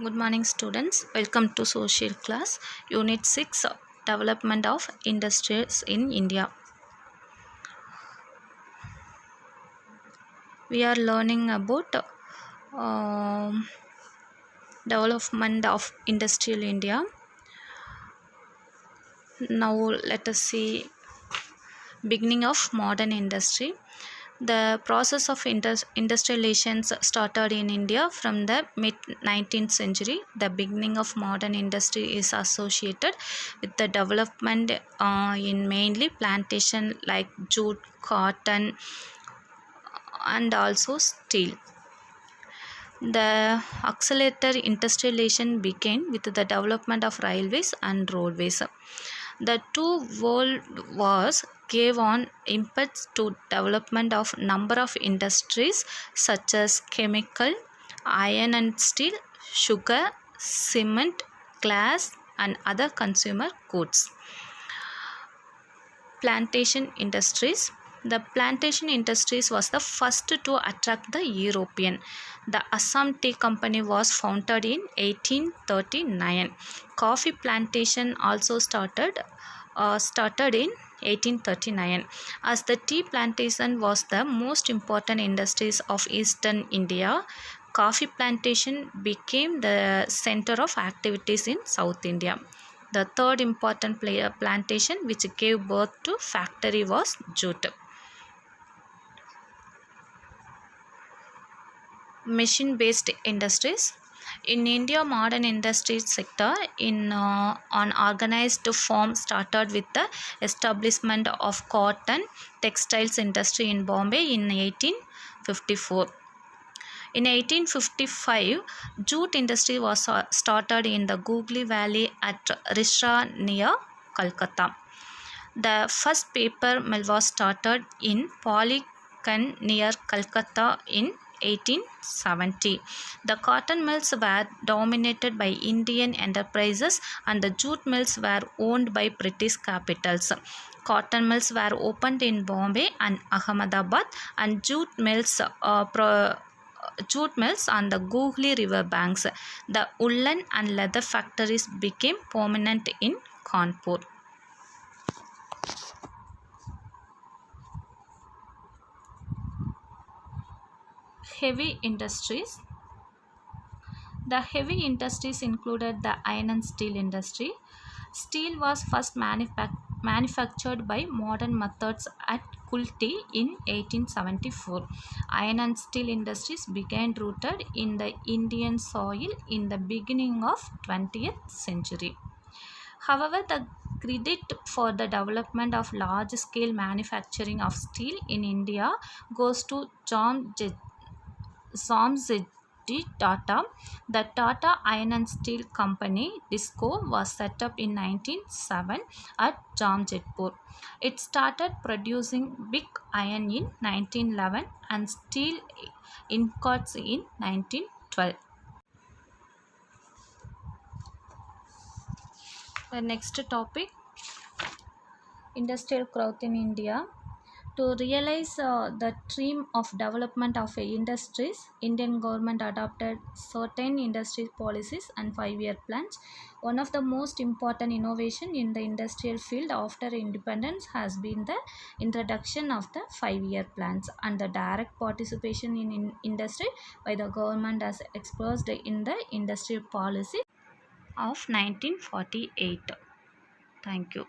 Good morning, students. Welcome to Social Class, Unit 6 Development of Industries in India. We are learning about development of industrial India. Now, let us see beginning of modern industry. The process of industrialization started in India from the mid-19th century. The beginning of modern industry is associated with the development in mainly plantation like jute, cotton, and also steel. The accelerated industrialization began with the development of railways and roadways. The two world wars gave on impetus to development of number of industries such as chemical, iron and steel, sugar, cement, glass and other consumer goods. Plantation industries. The plantation industries was the first to attract the European. The Assam Tea Company was founded in 1839. Coffee plantation also started in 1839. As the tea plantation was the most important industries of eastern India, coffee plantation became the center of activities in South India. The third important plantation which gave birth to factory was jute. Machine-based industries. In India, modern industry sector in organized form started with the establishment of cotton textiles industry in Bombay in 1854. In 1855, jute industry was started in the Googly Valley at Risra near Calcutta. The first paper mill was started in Polycan near Calcutta in 1870. The cotton mills were dominated by Indian enterprises and the jute mills were owned by British capitals. Cotton mills were opened in Bombay and Ahmedabad and jute mills on the Googly River banks. The woolen and leather factories became prominent in Kanpur. Heavy industries. The heavy industries included the iron and steel industry. Steel was first manufactured by modern methods at Kulti in 1874. Iron and steel industries began rooted in the Indian soil in the beginning of 20th century. However, the credit for the development of large-scale manufacturing of steel in India goes to Jamsetji Tata. The Tata Iron and Steel Company (DISCO) was set up in 1907 at Jamshedpur. It started producing big iron in 1911 and steel ingots in 1912. The next topic, industrial growth in India. To realize the theme of development of industries, Indian government adopted certain industry policies and 5-year plans. One of the most important innovation in the industrial field after independence has been the introduction of the 5-year plans and the direct participation in industry by the government as expressed in the industrial policy of 1948. Thank you.